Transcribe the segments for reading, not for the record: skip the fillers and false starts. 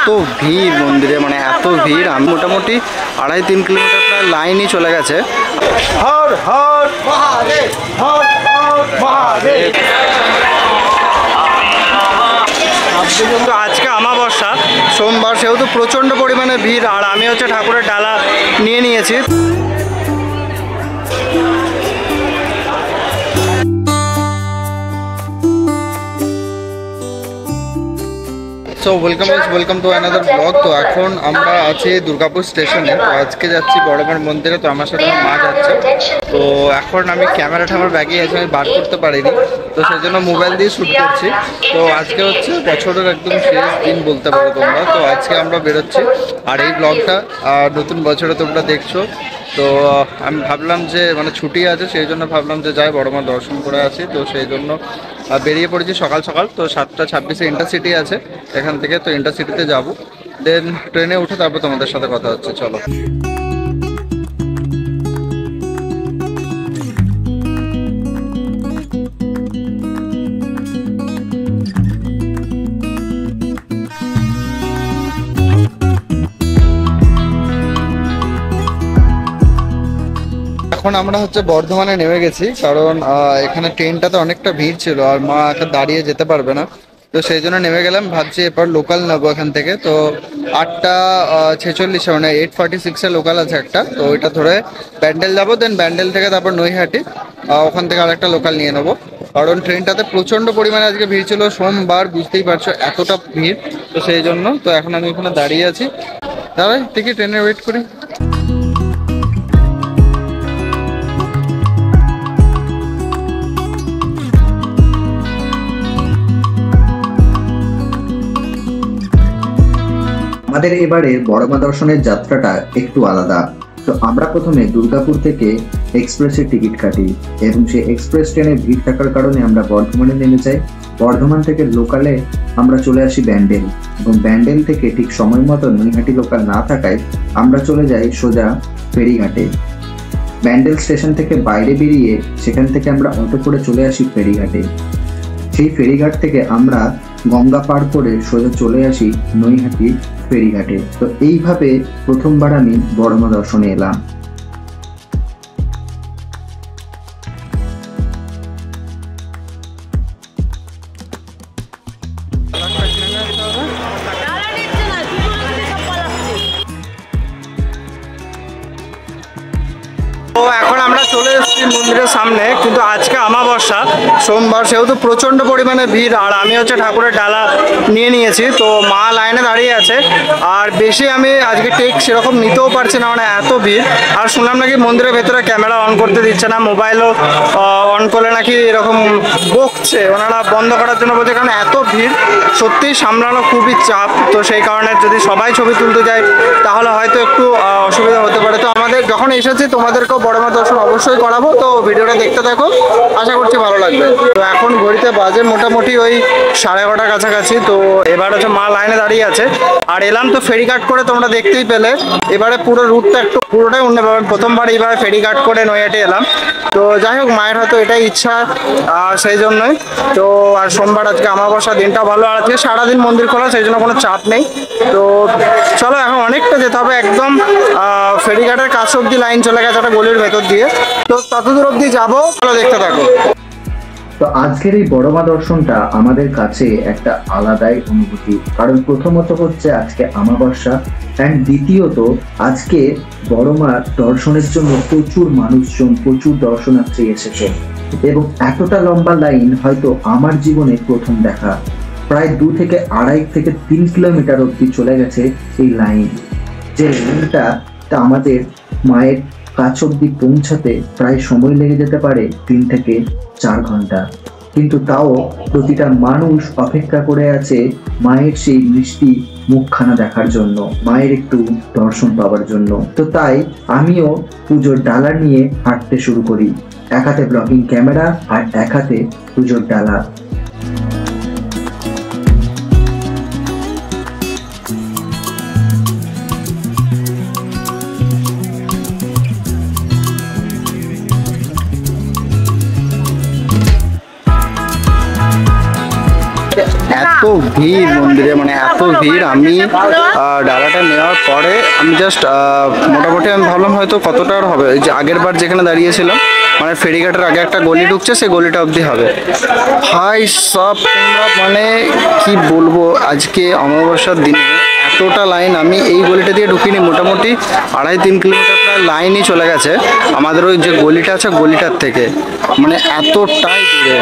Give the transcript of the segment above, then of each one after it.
এত ভিড় মন্দিরে, মানে এত ভিড়। আমি মোটামুটি 2.5-3 কিলোমিটার প্রায় লাইনই চলে গেছে। হর হর মহাদেব, হর হর মহাদেব। তো আজকে অমাবস্যা, সোমবার, সেহেতু প্রচণ্ড পরিমাণে ভিড়। আর আমি হচ্ছে ঠাকুরের ডালা নিয়ে নিয়েছি। So welcome to another blog. তো এখন আমরা আছি দুর্গাপুর স্টেশনে। তো আজকে যাচ্ছি বড়মার মন্দিরে। তো আমার সাথে আমার মা যাচ্ছে। তো এখন আমি ক্যামেরাটা আমার ব্যাগে আছে, আমি বার করতে পারিনি, তো সেই জন্য মোবাইল দিয়ে শ্যুট করছি। তো আজকে হচ্ছে বছরের একদম শেষ দিন বলতে পারো তোমরা। তো আজকে আমরা বেরোচ্ছি, আর এই ব্লগটা নতুন বছরে তোমরা দেখছো। তো আমি ভাবলাম যে মানে ছুটি আছে, সেই জন্য ভাবলাম যে যাই বড়মা দর্শন করে আসি। তো সেই জন্য বেরিয়ে পড়েছি সকাল সকাল। তো 7:26-এ ইন্টারসিটি আছে এখান থেকে, তো ইন্টারসিটিতে যাব, দেন ট্রেনে উঠে তারপর তোমাদের সাথে কথা হচ্ছে। চলো। এখন আমরা হচ্ছে বর্ধমানে নেমে গেছি, কারণ এখানে ট্রেনটাতে অনেকটা ভিড় ছিল আর মা একা দাঁড়িয়ে যেতে পারবে না। তো সেই জন্য নেমে গেলাম। ভাবছি এরপর লোকাল নেবো এখান থেকে। তো 8:46 মানে 8:46-এ লোকাল আছে একটা, তো ওইটা ধরে ব্যান্ডেল যাবো। দেন ব্যান্ডেল থেকে তারপর নৈহাটি, ওখান থেকে আরেকটা লোকাল নিয়ে নেবো। কারণ ট্রেনটাতে প্রচণ্ড পরিমাণে আজকে ভিড় ছিল, সোমবার, বুঝতেই পারছো এতটা ভিড়। তো সেই জন্য তো এখন আমি ওখানে দাঁড়িয়ে আছি, দাঁড়াই দেখি ট্রেনে ওয়েট করি। আমাদের এবারে বড়মা দর্শনের যাত্রাটা একটু আলাদা। তো আমরা প্রথমে দুর্গাপুর থেকে এক্সপ্রেসের টিকিট কাটি এবং সেই এক্সপ্রেস ট্রেনে ভিড় থাকার কারণে আমরা বর্ধমানে নেমে যাই। বর্ধমান থেকে লোকালে আমরা চলে আসি ব্যান্ডেল, এবং ব্যান্ডেল থেকে ঠিক সময় মতো নৈহাটি লোকাল না থাকায় আমরা চলে যাই সোজা ফেরিঘাটে। ব্যান্ডেল স্টেশন থেকে বাইরে বেরিয়ে সেখান থেকে আমরা অটো করে চলে আসি ফেরিঘাটে। সেই ফেরিঘাট থেকে আমরা গঙ্গা পার করে সোজা চলে আসি নৈহাটি ফেরিঘাটে। তো এইভাবে প্রথমবার আমি বড়মা দর্শনে এলাম। তো এখন আমরা চলে এসেছি মন্দিরের সামনে, কিন্তু আজকে অমাবস্যা, সোমবার, সেহেতু প্রচণ্ড পরিমাণে ভিড়। আর আমি হচ্ছে ঠাকুরের ডালা নিয়ে নিয়েছি। তো মা লাইনে দাঁড়িয়ে আছে, আর বেশি আমি আজকে টেক সেরকম নিতেও পারছি না, মানে এত ভিড়। আর শুনলাম নাকি মন্দিরের ভেতরে ক্যামেরা অন করতে দিচ্ছে না, মোবাইলও অন করলে নাকি এরকম বকছে, ওনারা বন্ধ করার জন্য বলছে, কারণ এত ভিড় সত্যিই সামলানো খুবই চাপ। তো সেই কারণে যদি সবাই ছবি তুলতে যায় তাহলে হয়তো একটু অসুবিধা হতে পারে। তো আমাদের যখন এসেছি তোমাদেরকেও বড়মা দর্শন অবশ্যই করাবো, তো ভিডিওটা দেখতে থাকো, আশা করছি ভালো লাগবে। তো এখন ঘড়িতে বাজে মোটামুটি ওই 11:30 কাছাকাছি। তো এবার হচ্ছে মা লাইনে দাঁড়িয়ে আছে, আর এলাম তো ফেরিঘাট করে, তোমরা দেখতেই পেলে। এবারে পুরো রুটটা একটু পুরোটাই অন্য পাবেন, প্রথমবার এইভাবে ফেরিঘাট করে নৈহাটি এলাম। তো যাই হোক, মায়ের হয়তো এটাই ইচ্ছা, সেই জন্যই। তো আর সোমবার আজকে অমাবস্যা, দিনটাও ভালো, আর আজকে সারাদিন মন্দির খোলা, সেই জন্য কোনো চাপ নেই। তো চলো, এখন অনেকটা যেতে হবে, একদম ফেরিঘাটের কাছ অব্দি লাইন চলে গেছে একটা গলির ভেতর দিয়ে। তো ততদূর অব্দি যাবো, চলো দেখতে থাকো। তো আজকের এই বড়মা দর্শনটা আমাদের কাছে একটা আলাদাই অনুভূতি, কারণ প্রথমত হচ্ছে আজকে অমাবস্যা, অ্যান্ড দ্বিতীয়ত আজকে বড়মার দর্শনের জন্য প্রচুর মানুষজন, প্রচুর দর্শনার্থী এসেছে, এবং এতটা লম্বা লাইন হয়তো আমার জীবনে প্রথম দেখা। প্রায় 2 থেকে 2.5 থেকে 3 কিলোমিটার অব্দি চলে গেছে এই লাইন। যে লাইনটা আমাদের মায়ের কাছ অব্দি পৌঁছাতে প্রায় সময় লেগে যেতে পারে 3 থেকে 4 ঘন্টা, কিন্তু তাও প্রতিটা মানুষ অপেক্ষা করে আছে মায়ের সেই মিষ্টি মুখখানা দেখার জন্য, মায়ের একটু দর্শন পাওয়ার জন্য। তো তাই আমিও পুজোর ডালা নিয়ে হাঁটতে শুরু করি, এক হাতে ব্লগিং ক্যামেরা আর এক হাতে পুজোর ডালা। এত ভিড় মন্দিরে, মানে এত ভিড়। আমি ডালাটা নেওয়ার পরে আমি জাস্ট মোটামুটি আমি ভাবলাম হয়তো কতটা আর হবে, ওই যে আগের বার যেখানে দাঁড়িয়েছিলাম মানে ফেরিঘাটের আগে একটা গলি ঢুকছে, সেই গলিটা অবধি হবে। হাই সব তোমরা মানে কি বলবো, আজকে অমাবস্যার দিনে এতটা লাইন আমি এই গলিটা দিয়ে ঢুকিনি, মোটামুটি 2.5-3 কিলোমিটার প্রায় লাইনই চলে গেছে আমাদের ওই যে গলিটা আছে গলিটার থেকে, মানে এতটাই দূরে।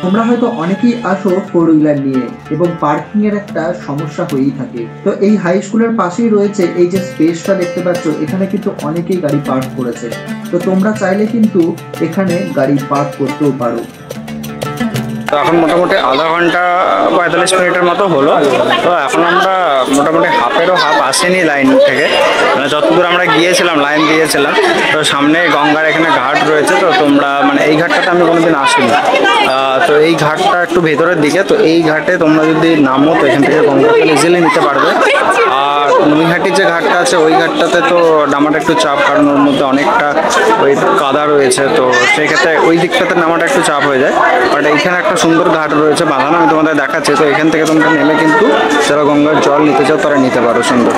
তোমরা হয়তো অনেকেই আসো 4 হুইলার নিয়ে এবং পার্কিং এর একটা সমস্যা হয়েই থাকে। তো এই হাই স্কুলের পাশেই রয়েছে এই যে স্পেসটা দেখতে পাচ্ছ, এখানে কিন্তু অনেকেই গাড়ি পার্ক করেছে। তো তোমরা চাইলে কিন্তু এখানে গাড়ি পার্ক করতেও পারো। তো এখন মোটামুটি আধা ঘন্টা 45 মিনিটের মতো হলো। তো এখন আমরা মোটামুটি হাফেরও হাফ আসেনি লাইন থেকে, মানে যতদূর আমরা গিয়েছিলাম লাইন দিয়েছিলাম। তো সামনে গঙ্গার এখানে ঘাট রয়েছে, তো তোমরা মানে এই ঘাটটাতে আমি কোনোদিন আসিনি। তো এই ঘাটটা একটু ভেতরের দিকে, তো এই ঘাটে তোমরা যদি নামো তো এখান থেকে গঙ্গাটা ইজিলি নিতে পারবে। আর নৈহাটির যে ঘাটটা আছে ওই ঘাটটাতে তো নামাটা একটু চাপ, কারণ ওর মধ্যে অনেকটা ওই কাদা রয়েছে, তো সেই ক্ষেত্রে ওই দিকটাতে নামাটা একটু চাপ হয়ে যায়। বাট এইখানে একটা সুন্দর ঘাট রয়েছে বাঁধানো, আমি তোমাদের দেখাচ্ছি। তো এখান থেকে তোমরা নেমে কিন্তু যারা গঙ্গার জল নিতে চাও তারা নিতে পারো সুন্দর।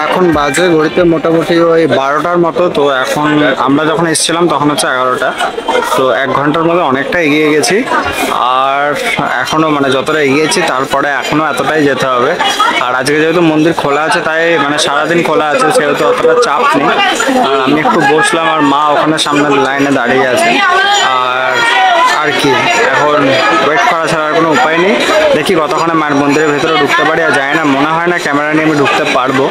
এখন বাজে ঘড়িতে মোটামুটি ওই 12টার মতো। তো এখন আমরা যখন এসেছিলাম তখন হচ্ছে 11টা। তো 1 ঘন্টার মধ্যে অনেকটা এগিয়ে গেছি, আর এখনো মানে যতটা এগিয়েছি তারপরে এখনো এতটাই যেতে হবে। আর আজকে যেহেতু মন্দির খোলা আছে, তাই মানে সারাদিন খোলা আছে, সেহেতু অতটা চাপ নেই। আর আমি একটু বসলাম, আর মা ওখানে সামনের লাইনে দাঁড়িয়ে আছে। আর কি এখন ওয়েট করা ছাড়া আর কোনো উপায় নেই। দেখি কতক্ষণে মায়ের মন্দিরের ভেতরে ঢুকতে পারি। আর যায় না, মনে হয় না ক্যামেরা নিয়ে আমি ঢুকতে পারবো।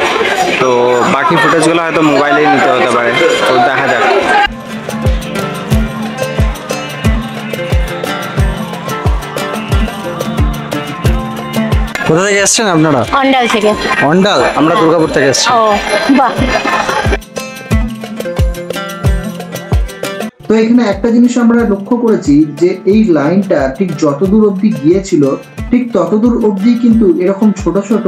তো বাকি ফুটেজগুলো হয়তো মোবাইলেই নিতে হতে পারে, তো দেখা যাক। কোথা থেকে এসছেন আপনারা? অন্ডাল থেকে। অন্ডাল? আমরা দুর্গাপুর থেকে এসছি। ও বাহ। তো এখানে একটা জিনিস আমরা লক্ষ্য করেছি যে এই লাইনটা ঠিক যতদূর অবধি গিয়েছিল ঠিক ততদূর অবধি কিন্তু এরকম ছোট ছোট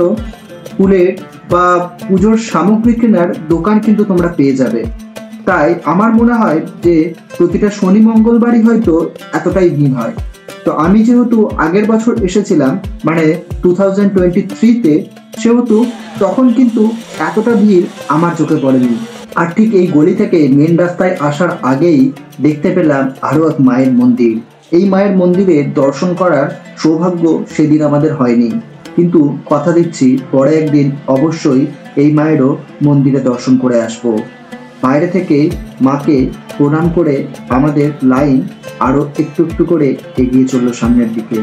ফুলের বা পুজোর সামগ্রী কেনার দোকান কিন্তু তোমরা পেয়ে যাবে। তাই আমার মনে হয় যে প্রতিটা শনি মঙ্গলবারই হয়তো এতটাই ভিড় হয়। তো আমি যেহেতু আগের বছর এসেছিলাম মানে 2023-তে, সেহেতু তখন কিন্তু এতটা ভিড় আমার চোখে পড়েনি। আর ঠিক এই গলি থেকে মেন রাস্তায় আসার আগেই দেখতে পেলাম আরো এক মায়ের মন্দির। এই মায়ের মন্দিরে দর্শন করার সৌভাগ্য সেদিন আমাদের হয়নি, কিন্তু কথা দিচ্ছি পরে একদিন অবশ্যই এই মায়েরও মন্দিরে দর্শন করে আসবো। বাইরে থেকে মাকে প্রণাম করে আমাদের লাইন আরো একটু একটু করে এগিয়ে চললো সামনের দিকে।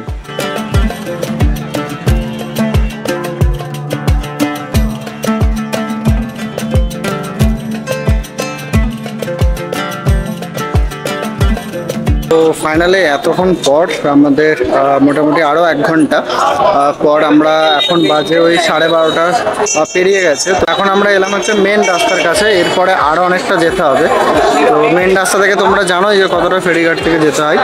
তো তো ফাইনালি এতক্ষণ পর আমাদের মোটামুটি আরও 1 ঘন্টা পর আমরা এখন বাজে ওই 12:30 পেরিয়ে গেছে। তো এখন আমরা এলাম হচ্ছে মেন রাস্তার কাছে, এরপরে আরও অনেকটা যেতে হবে। তো মেন রাস্তা থেকে তোমরা জানোই যে কতটা ফেরিঘাট থেকে যেতে হয়,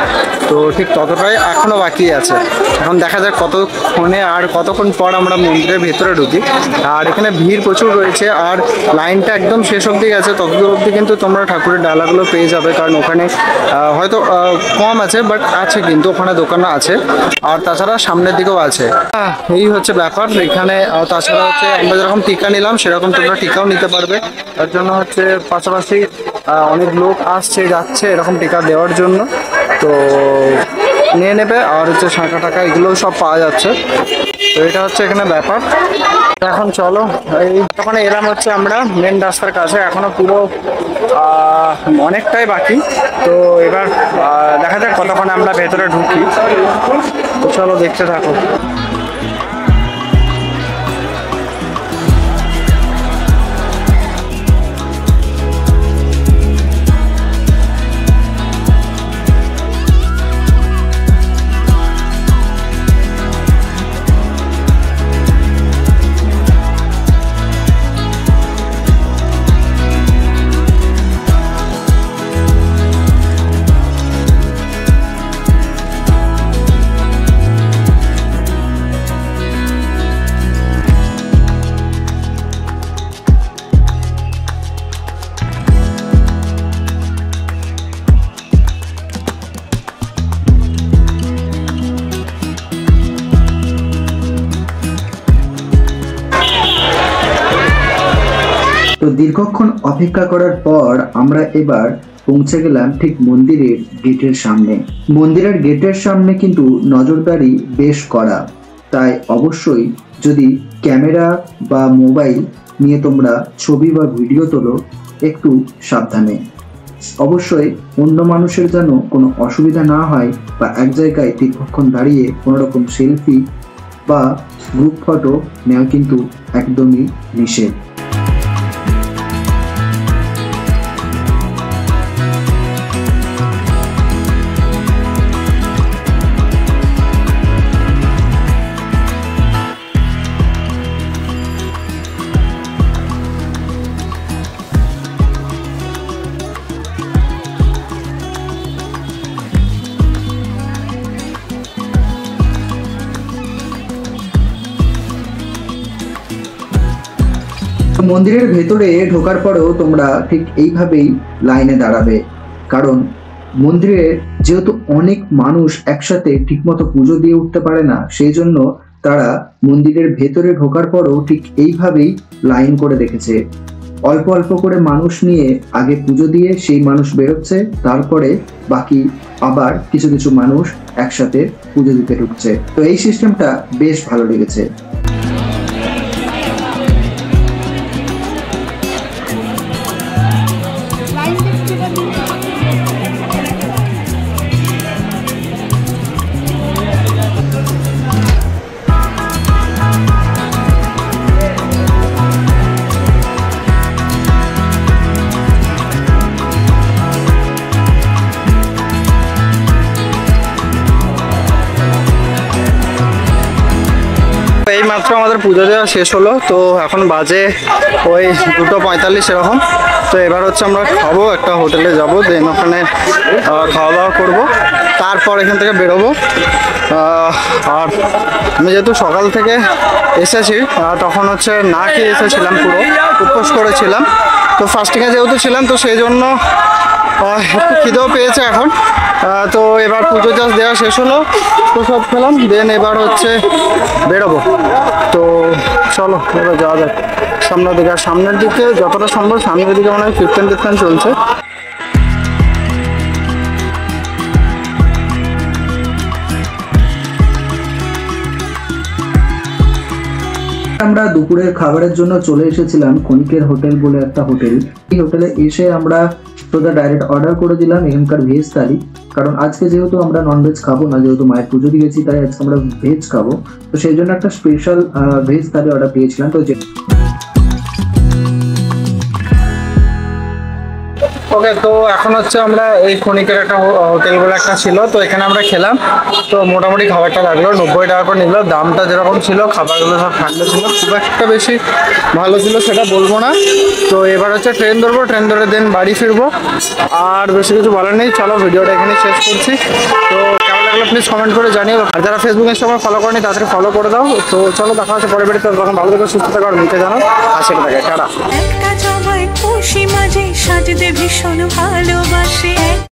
তো ঠিক ততটাই এখনও বাকি আছে। এখন দেখা যাক কতক্ষণে আর কতক্ষণ পর আমরা মন্দিরের ভেতরে ঢুকি। আর এখানে ভিড় প্রচুর রয়েছে, আর লাইনটা একদম শেষ অবধি গেছে। ততদূর অবধি কিন্তু তোমরা ঠাকুরের ডালাগুলো পেয়ে যাবে, কারণ ওখানে হয়তো কম আছে, বাট আছে কিন্তু ওখানে দোকানও আছে, আর তাছাড়া সামনের দিকেও আছে। এই হচ্ছে ব্যাপার এখানে। তাছাড়া হচ্ছে আমরা যেরকম টিকা নিলাম সেরকম তোমরা টিকাও নিতে পারবে। তার জন্য হচ্ছে পাশাপাশি অনেক লোক আসছে যাচ্ছে এরকম টিকা দেওয়ার জন্য, তো নিয়ে নেবে। আর হচ্ছে শাঁখা টাকা এগুলো সব পাওয়া যাচ্ছে। তো এটা হচ্ছে এখানে ব্যাপার। এখন চলো, এই তখন এলাম হচ্ছে আমরা মেন রাস্তার কাছে, এখনো পুরো অনেকটাই বাকি। তো এবার দেখা যাক কতক্ষণ আমরা ভেতরে ঢুকি। তো চলো দেখতে থাকো। তো দীর্ঘক্ষণ অপেক্ষা করার পর আমরা এবার পৌঁছে গেলাম ঠিক মন্দিরের গেটের সামনে। মন্দিরের গেটের সামনে কিন্তু নজরদারি বেশ কড়া, তাই অবশ্যই যদি ক্যামেরা বা মোবাইল নিয়ে তোমরা ছবি বা ভিডিও তোলো একটু সাবধানে। অবশ্যই অন্য মানুষের যেন কোনো অসুবিধা না হয়, বা এক জায়গায় দীর্ঘক্ষণ দাঁড়িয়ে কোনো রকম সেলফি বা গ্রুপ ফটো নেওয়া কিন্তু একদমই নিষেধ। মন্দিরের ভেতরে ঢোকার পরেও তোমরা ঠিক এইভাবেই লাইনে দাঁড়াবে, কারণ মন্দিরে যেহেতু অনেক মানুষ একসাথে ঠিকমতো পুজো দিয়ে উঠতে পারে না, সেই জন্য তারা মন্দিরের ভেতরে ঢোকার পরেও ঠিক এইভাবেই লাইন করে রেখেছে। অল্প অল্প করে মানুষ নিয়ে আগে পুজো দিয়ে সেই মানুষ বেরোচ্ছে, তারপরে বাকি আবার কিছু কিছু মানুষ একসাথে পুজো দিতে ঢুকছে। তো এই সিস্টেমটা বেশ ভালো লেগেছে। এই মাত্র আমাদের পুজো দেওয়া শেষ হলো, তো এখন বাজে ওই 2:45 এরকম। তো এবার হচ্ছে আমরা খাবো, একটা হোটেলে যাব, দেন ওখানে খাওয়া দাওয়া করবো, তারপর এখান থেকে বেরোবো। আর আমি যেহেতু সকাল থেকে এসেছি, তখন হচ্ছে না খেয়ে এসেছিলাম, পুরো উপোস করেছিলাম। তো ফাস্টিংয়ে যেহেতু ছিলাম, তো সেই জন্য একটু খিদেও পেয়েছে এখন। তো এবার পুজো জাস্ট দেওয়া শেষ হলো, তো সব খেলাম, দেন এবার হচ্ছে বেরোবো। তো চলো এবার যাওয়া যাক সামনের দিকে। আর সামনের দিকে যতটা সম্ভব সামনের দিকে মনে হয় কীর্তন চলছে। আমরা দুপুরের খাবারের জন্য চলে এসেছিলাম ক্ষণিকের হোটেল বলে একটা হোটেল। এই হোটেলে এসে আমরা সোজা ডাইরেক্ট অর্ডার করে দিলাম এখানকার ভেজ থালি, কারণ আজকে যেহেতু আমরা ননভেজ খাবো না, যেহেতু মায়ের পুজো দিয়েছি, তাই আজকে আমরা ভেজ খাবো। তো সেই জন্য একটা স্পেশাল ভেজ থালি অর্ডার পেয়েছিলাম। তো ওকে, তো এখন হচ্ছে আমরা এই ক্ষণিকের একটা হোটেল বলে একটা ছিল, তো এখানে আমরা খেলাম। তো মোটামুটি খাবারটা লাগলো 90 টাকা করে নিল। দামটা যেরকম ছিল, খাবারগুলো সব ঠান্ডা ছিল, খুব একটা বেশি ভালো ছিল সেটা বলবো না। তো এবার হচ্ছে ট্রেন ধরবো, ট্রেন ধরে দেন বাড়ি ফিরবো। আর বেশি কিছু বলার নেই, চলো ভিডিওটা এখানে শেষ করছি। তো কেমন লাগলো প্লিজ কমেন্ট করে জানিও। আর যারা ফেসবুক ইনস্টাগ্রাম ফলো করেনি তাদেরকে ফলো করে দাও। তো চলো দেখা হচ্ছে পরের ভিডিওতে, তখন ভালো থেকো, সুস্থ থাকো আর নিতে জানো। আশা থাকে টাটা। একটা জবাই খুশি মাঝে সাজতে ভীষণ ভালোবাসে।